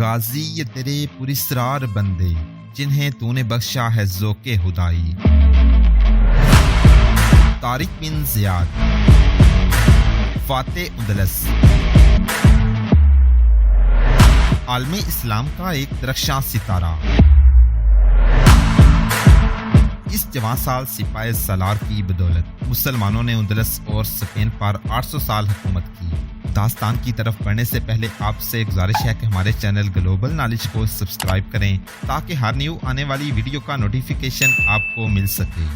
गाजी ये तेरे पुरिसरार बंदे जिन्हें तूने बख्शा है ज़ोक़े खुदाई। तारिक बिन ज़ियाद, फ़ातेह उंदलस, आलमे इस्लाम का एक दरख्शां सितारा। इस जवां साल सिपाही सलार की बदौलत मुसलमानों ने उंदलस और स्पेन पर 800 साल हुकूमत की। दास्तान की तरफ बढ़ने से पहले आपसे गुजारिश है कि हमारे चैनल ग्लोबल नॉलेज को सब्सक्राइब करें ताकि हर न्यू आने वाली वीडियो का नोटिफिकेशन आपको मिल सके।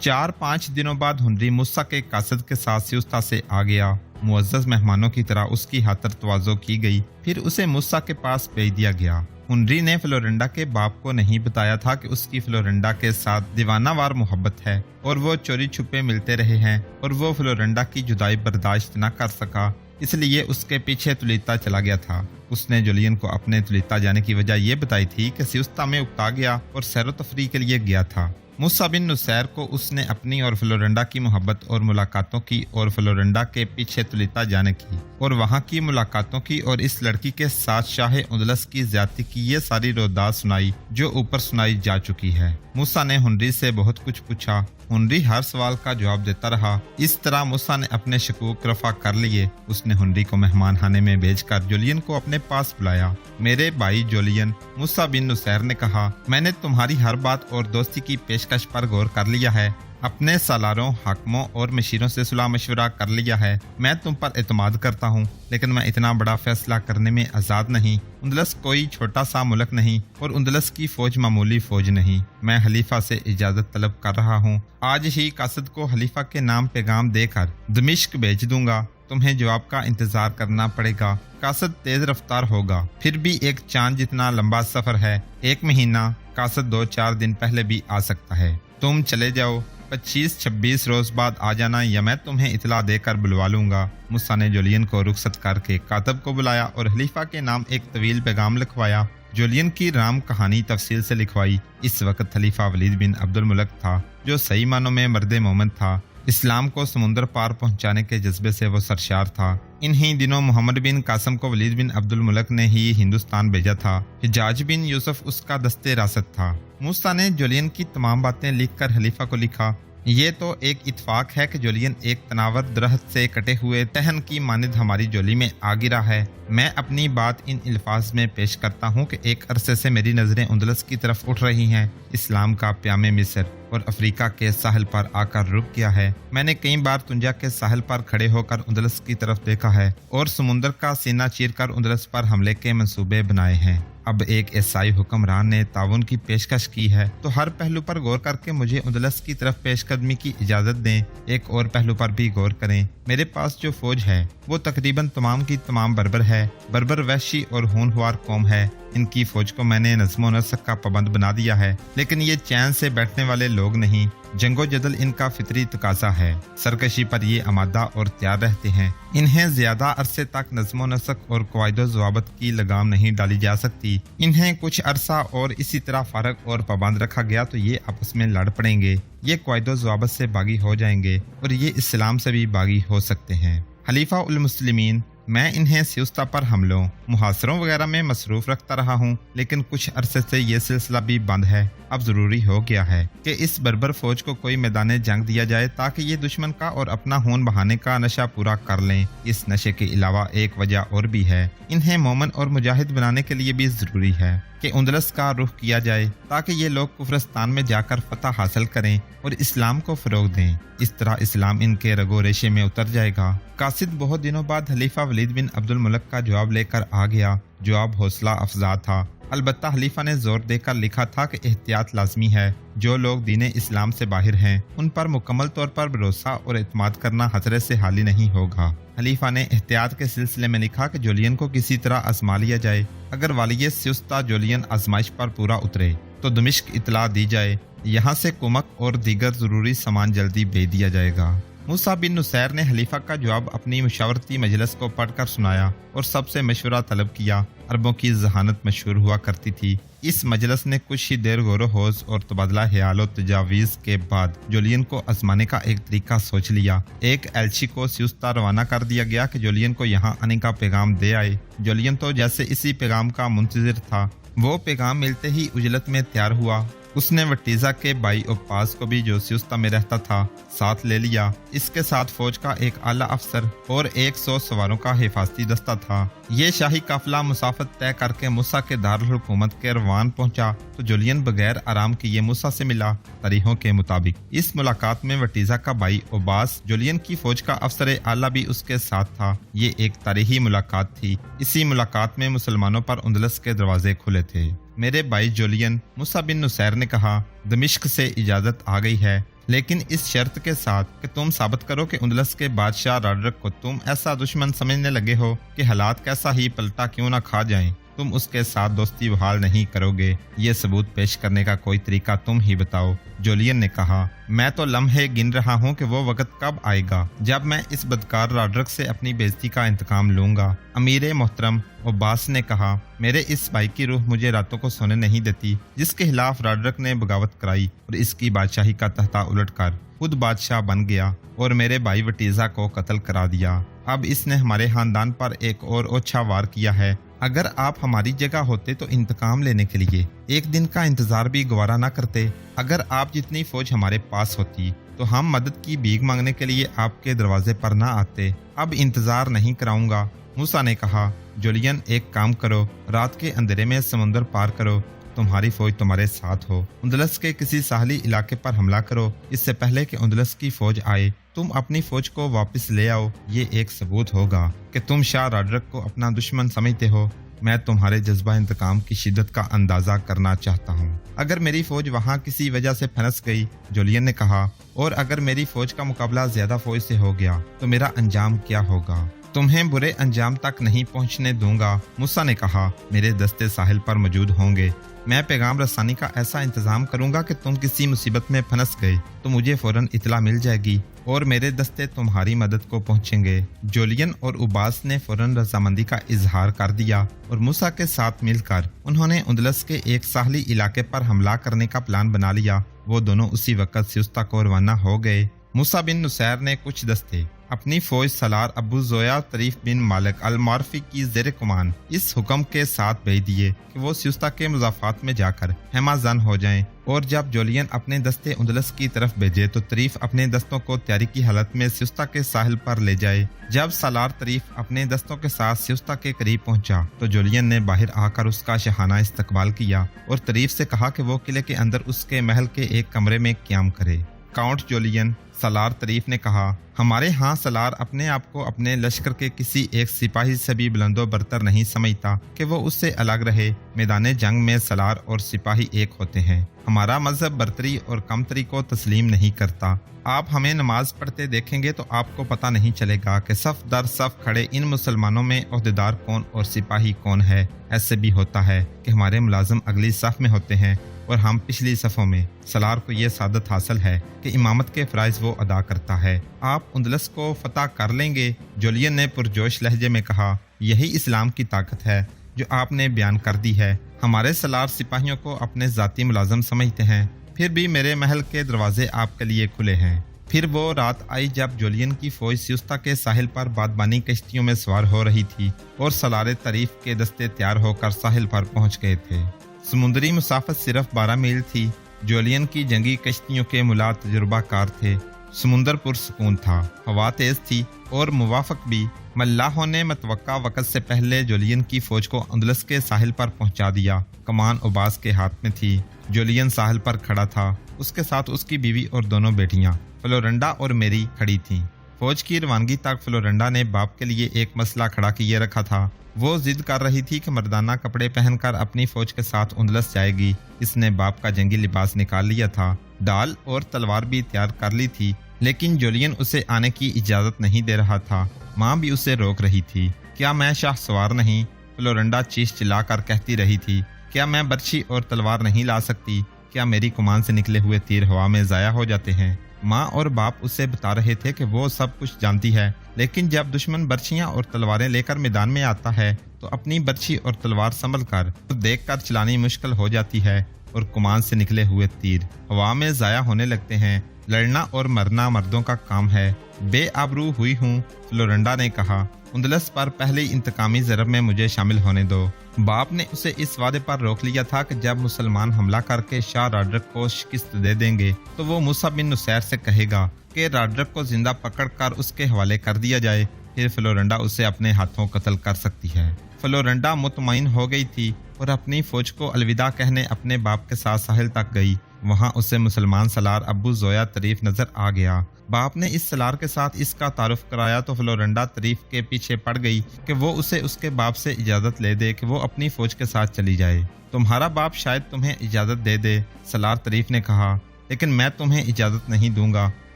4-5 दिनों बाद हुनरी मूसा के कासद के साथ सियुस्ता से आ गया। मुअज़्ज़ज़ मेहमानों की तरह उसकी खातिर तवाज़ो की गई, फिर उसे मूसा के पास भेज दिया गया। हुनरी ने फ्लोरिंडा के बाप को नहीं बताया था कि उसकी फ्लोरिंडा के साथ दीवानावार मोहब्बत है और वो चोरी छुपे मिलते रहे हैं और वो फ्लोरिंडा की जुदाई बर्दाश्त न कर सका, इसलिए उसके पीछे तुलिता चला गया था। उसने जूलियन को अपने तुलिता जाने की वजह यह बताई थी कि सियुस्ता में उकता गया और सैरो तफरी के लिए गया था। मूसा बिन नुसैर को उसने अपनी और फ्लोरिंडा की मोहब्बत और मुलाकातों की और फ्लोरिंडा के पीछे तुलिता जाने की और वहाँ की मुलाकातों की और इस लड़की के साथ शाह उंदलस की ज्यादती की ये सारी रोदात सुनाई जो ऊपर सुनाई जा चुकी है। मूसा ने हुनरी से बहुत कुछ पूछा। हुनरी हर सवाल का जवाब देता रहा। इस तरह मूसा ने अपने शकूक रफा कर लिए। उसने हुनरी को मेहमान खाने में भेजकर जूलियन को अपने पास बुलाया। मेरे भाई जूलियन, मूसा बिन नुसैर ने कहा, मैंने तुम्हारी हर बात और दोस्ती की पेशकश पर गौर कर लिया है। अपने सालारों, हाकिमों और मशीरों से सुलह मशवरा कर लिया है। मैं तुम पर एतमाद करता हूँ, लेकिन मैं इतना बड़ा फैसला करने में आज़ाद नहीं। उंदलस कोई छोटा सा मुल्क नहीं और उंदलस की फौज मामूली फौज नहीं। मैं खलीफा से इजाज़त तलब कर रहा हूँ। आज ही कासद को खलीफा के नाम पैगाम देकर दमिश्क भेज दूंगा। तुम्हें जवाब का इंतजार करना पड़ेगा। कासद तेज रफ्तार होगा, फिर भी एक चांद जितना लंबा सफर है। 1 महीना, कासद 2-4 दिन पहले भी आ सकता है। तुम चले जाओ, 25-26 रोज बाद आ जाना या मैं तुम्हें इतला देकर बुलवा लूंगा। मूसा ने जूलियन को रुखसत करके कातब को बुलाया और खलीफा के नाम एक तवील पैगाम लिखवाया। जूलियन की राम कहानी तफसील से लिखवाई। इस वक्त खलीफा वलीद बिन अब्दुल मुल्क था, जो सही मानों में मर्द मोमिन था। इस्लाम को समुद्र पार पहुंचाने के जज्बे से वो सरशार था। इन्हीं दिनों मोहम्मद बिन कासम को वलीद बिन अब्दुल मुल्क ने ही हिंदुस्तान भेजा था। हिजाज बिन यूसुफ उसका दस्ते रासत था। मूसा ने जूलियन की तमाम बातें लिखकर खलीफा को लिखा। ये तो एक इत्फाक है कि जूलियन एक तनावर दरख्त से कटे हुए टहन की मानिद हमारी जोली में आ गिरा है। मैं अपनी बात इन अल्फाज में पेश करता हूँ कि एक अरसे से मेरी नजरें उंदलस की तरफ उठ रही हैं। इस्लाम का प्यामे मिस्र और अफ्रीका के साहिल पर आकर रुक गया है। मैंने कई बार तुंजा के साहिल पर खड़े होकर उंदलस की तरफ देखा है और समुद्र का सीना चीरकर उंदलस पर हमले के मंसूबे बनाए हैं। अब एक ईसाई हुक्मरान ने ताउन की पेशकश की है, तो हर पहलू पर गौर करके मुझे उंदलस की तरफ पेशकदमी की इजाजत दें। एक और पहलू पर भी गौर करें। मेरे पास जो फौज है वो तकरीबन तमाम की तमाम बर्बर है। बर्बर वहशी और होनहार कौम है। इनकी फौज को मैंने नज़्म नस्क का पाबंद बना दिया है, लेकिन ये चैन से बैठने वाले लोग नहीं। जंगो जदल इनका फितरी तकाजा है। सरकशी पर ये आमादा और तैयार रहते हैं। इन्हें ज्यादा अरसे तक नज़्म नस्क और क़वाइद ज़वाबित की लगाम नहीं डाली जा सकती। इन्हें कुछ अरसा और इसी तरह फारग और पाबंद रखा गया तो ये आपस में लड़ पड़ेंगे। ये क़वाइद ज़वाबित से बागी हो जाएंगे और ये इस्लाम से भी बागी हो सकते हैं। खलीफा उल मुस्लिमीन, मैं इन्हें सियुस्ता पर हमलों, मुहासरों वगैरह में मसरूफ रखता रहा हूँ, लेकिन कुछ अरसे से ये सिलसिला भी बंद है। अब जरूरी हो गया है कि इस बर्बर फौज को कोई मैदान जंग दिया जाए ताकि ये दुश्मन का और अपना खून बहाने का नशा पूरा कर लें। इस नशे के अलावा एक वजह और भी है। इन्हें मोमन और मुजाहिद बनाने के लिए भी जरूरी है कि उंदलस का रुख किया जाए ताकि ये लोग कुफरस्तान में जाकर फतह हासिल करें और इस्लाम को फरोग दें। इस तरह इस्लाम इनके रगो रेशे में उतर जाएगा। कासिद बहुत दिनों बाद खलीफा वलीद बिन अब्दुल मुल्क का जवाब लेकर आ गया। जवाब हौसला अफजा था। अलबत्ता खलीफा ने जोर देकर लिखा था कि एहतियात लाजमी है। जो लोग दीन इस्लाम से बाहर हैं उन पर मुकम्मल तौर पर भरोसा और एतमाद करना खतरे से हाली नहीं होगा। खलीफा ने एहतियात के सिलसिले में लिखा कि जूलियन को किसी तरह आजमा लिया जाए। अगर वालिय सियुस्ता जूलियन आजमाइश पर पूरा उतरे तो दमिश्क इतला दी जाए। यहाँ से कुमक और दीगर जरूरी सामान जल्दी भेज दिया जाएगा। मूसा बिन नुसैर ने खलीफा का जवाब अपनी मशावरती मजलिस को पढ़कर सुनाया और सबसे मशवरा तलब किया। अरबों की जहानत मशहूर हुआ करती थी। इस मजलिस ने कुछ ही देर गौर होश और तबादला ख्याल और तजावीज़ के बाद जूलियन को आजमाने का एक तरीका सोच लिया। एक एल्ची को सियुस्ता रवाना कर दिया गया कि जूलियन को यहाँ आने का पैगाम दे आए। जूलियन तो जैसे इसी पैगाम का मुंतजिर था। वो पैगाम मिलते ही उजलत में तैयार हुआ। उसने वटीजा के भाई उपास को भी, जो सियुस्ता में रहता था, साथ ले लिया। इसके साथ फौज का एक आला अफसर और 100 सवारों का हिफाजती दस्ता था। ये शाही काफिला मुसाफत तय करके मूसा के दारुल हुकूमत के रवान पहुंचा तो जूलियन बगैर आराम किए मूसा से मिला। तारीखों के मुताबिक इस मुलाकात में वटीजा का भाई उबास, जूलियन की फौज का अफसर आला, भी उसके साथ था। ये एक तारीखी मुलाकात थी। इसी मुलाकात में मुसलमानों पर उंदलस के दरवाजे खुले थे। मेरे भाई जूलियन, मूसा बिन नुसैर ने कहा, दमिश्क से इजाजत आ गई है, लेकिन इस शर्त के साथ कि तुम साबित करो कि उंदलस के बादशाह राडरक को तुम ऐसा दुश्मन समझने लगे हो कि हालात कैसा ही पलटा क्यों ना खा जाएं, तुम उसके साथ दोस्ती बहाल नहीं करोगे। ये सबूत पेश करने का कोई तरीका तुम ही बताओ। जूलियन ने कहा, मैं तो लम्हे गिन रहा हूँ कि वो वक्त कब आएगा जब मैं इस बदकार राडरक से अपनी बेइज्जती का इंतकाम लूंगा। अमीर मोहतरम उबास ने कहा, मेरे इस भाई की रूह मुझे रातों को सोने नहीं देती, जिसके खिलाफ राडरक ने बगावत कराई और इसकी बादशाही का तख्ता उलट कर खुद बादशाह बन गया और मेरे भाई वटीजा को कत्ल करा दिया। अब इसने हमारे खानदान पर एक और ओछा वार किया है। अगर आप हमारी जगह होते तो इंतकाम लेने के लिए एक दिन का इंतजार भी गवारा ना करते। अगर आप जितनी फौज हमारे पास होती तो हम मदद की भीख मांगने के लिए आपके दरवाजे पर ना आते। अब इंतजार नहीं कराऊंगा। मूसा ने कहा, जूलियन एक काम करो, रात के अंधेरे में समुंदर पार करो, तुम्हारी फौज तुम्हारे साथ हो। उंदलस के किसी साहली इलाके पर हमला करो। इससे पहले कि उंदलस की फौज आए तुम अपनी फौज को वापस ले आओ। ये एक सबूत होगा कि तुम शाह राडरक को अपना दुश्मन समझते हो। मैं तुम्हारे जज्बा इंतकाम की शिद्दत का अंदाजा करना चाहता हूँ। अगर मेरी फौज वहाँ किसी वजह से फंस गई, जूलियन ने कहा, और अगर मेरी फौज का मुकाबला ज्यादा फौज से हो गया तो मेरा अंजाम क्या होगा? तुम्हें बुरे अंजाम तक नहीं पहुँचने दूंगा। मूसा ने कहा, मेरे दस्ते साहिल पर मौजूद होंगे। मैं पैगाम रसानी का ऐसा इंतजाम करूंगा कि तुम किसी मुसीबत में फंस गए तो मुझे फौरन इतला मिल जाएगी और मेरे दस्ते तुम्हारी मदद को पहुंचेंगे। जूलियन और उबास ने फौरन रजामंदी का इजहार कर दिया और मूसा के साथ मिलकर उन्होंने उंदलस के एक साहली इलाके पर हमला करने का प्लान बना लिया। वो दोनों उसी वक्त सियुस्ता को रवाना हो गए। मूसा बिन नुसैर ने कुछ दस्ते अपनी फौज सलार अबू जोया तरीफ बिन मालिक अल मारफी की ज़ेर कुमान इस हुक्म के साथ भेज दिए कि वो सियुस्ता के मुजाफात में जाकर हेमाजन हो जाएं। और जब जूलियन अपने दस्ते उंदलस की तरफ भेजे तो तरीफ अपने दस्तों को तैयारी की हालत में सियुस्ता के साहिल पर ले जाए। जब सलार तरीफ अपने दस्तों के साथ सियुस्ता के करीब पहुंचा तो जूलियन ने बाहर आकर उसका शहाना इस्तकबाल किया और तरीफ से कहा कि वो किले के अंदर उसके महल के एक कमरे में क्याम करे। काउंट जूलियन, सलार तरीफ ने कहा, हमारे यहाँ सलार अपने आप को अपने लश्कर के किसी एक सिपाही से भी बुलंदो बरतर नहीं समझता कि वो उससे अलग रहे। मैदान जंग में सलार और सिपाही एक होते हैं। हमारा मजहब बरतरी और कमतरी को तस्लीम नहीं करता। आप हमें नमाज पढ़ते देखेंगे तो आपको पता नहीं चलेगा कि सफ दर सफ खड़े इन मुसलमानों में ओहदेदार कौन और सिपाही कौन है। ऐसे भी होता है कि हमारे मुलाजिम अगली सफ में होते हैं और हम पिछली सफ़ों में। सलार को यह सादत हासिल है कि इमामत के फ़राइज़ वो अदा करता है। आप उंदलस को फतह कर लेंगे। जूलियन ने पुरजोश लहजे में कहा, यही इस्लाम की ताकत है जो आपने बयान कर दी है। हमारे सलार सिपाहियों को अपने ज़ाती मुलाजम समझते हैं, फिर भी मेरे महल के दरवाजे आपके लिए खुले हैं। फिर वो रात आई जब जूलियन की फौज सियुस्ता के साहिल पर बादबानी कश्तियों में सवार हो रही थी और सलार तरीफ के दस्ते तैयार होकर साहिल पर पहुंच गए थे। समुद्री मुसाफत सिर्फ 12 मील थी। जूलियन की जंगी कश्तियों के मुला तजुर्बाकार थे। समुंदर पुरसकून था, हवा तेज थी और मुवाफक भी। मल्लाहों ने मतवक्का वक्त से पहले जूलियन की फौज को अंदलस के साहिल पर पहुंचा दिया। कमान उबास के हाथ में थी। जूलियन साहिल पर खड़ा था। उसके साथ उसकी बीवी और दोनों बेटियां फ्लोरेंडा और मेरी खड़ी थीं। फौज की रवानगी तक फ्लोरेंडा ने बाप के लिए एक मसला खड़ा किए रखा था। वो जिद कर रही थी कि मर्दाना कपड़े पहनकर अपनी फौज के साथ उंदलस जाएगी। इसने बाप का जंगी लिबास निकाल लिया था, डाल और तलवार भी तैयार कर ली थी, लेकिन जूलियन उसे आने की इजाजत नहीं दे रहा था। माँ भी उसे रोक रही थी। क्या मैं शाह सवार नहीं? फ्लोरेंडा चीख चिल्लाकर कहती रही थी। क्या मैं बर्छी और तलवार नहीं ला सकती? क्या मेरी कमान से निकले हुए तीर हवा में जाया हो जाते हैं? माँ और बाप उसे बता रहे थे कि वो सब कुछ जानती है, लेकिन जब दुश्मन बर्छियां और तलवारें लेकर मैदान में आता है तो अपनी बर्छी और तलवार संभल कर देख कर चलानी मुश्किल हो जाती है और कमान से निकले हुए तीर हवा में जाया होने लगते हैं। लड़ना और मरना मर्दों का काम है। बेआबरू हुई हूँ, फ्लोरिंडा ने कहा। उंदलस पर पहले इंतकामी ज़रब में मुझे शामिल होने दो। बाप ने उसे इस वादे पर रोक लिया था कि जब मुसलमान हमला करके शाह रॉड्रिक को शिकस्त दे देंगे तो वो मूसा बिन नुसैर से कहेगा कि रॉड्रिक को जिंदा पकड़कर उसके हवाले कर दिया जाए, फिर फ्लोरिंडा उसे अपने हाथों कत्ल कर सकती है। फ्लोरिंडा मुतमईन हो गई थी और अपनी फौज को अलविदा कहने अपने बाप के साथ साहिल तक गई। वहां उसे मुसलमान सलार अबू जोया तरीफ नजर आ गया। बाप ने इस सलार के साथ इसका तारुफ कराया तो फ्लोरिंडा तरीफ के पीछे पड़ गई कि वो उसे उसके बाप से इजाजत ले दे कि वो अपनी फौज के साथ चली जाए। तुम्हारा बाप शायद तुम्हें इजाजत दे दे, सलार तरीफ ने कहा, लेकिन मैं तुम्हें इजाजत नहीं दूंगा।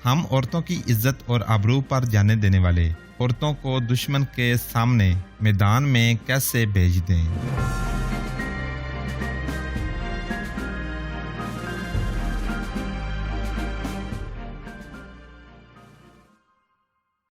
हम औरतों की इज्जत और आबरू पर जाने देने वाले औरतों को दुश्मन के सामने मैदान में कैसे भेज दें।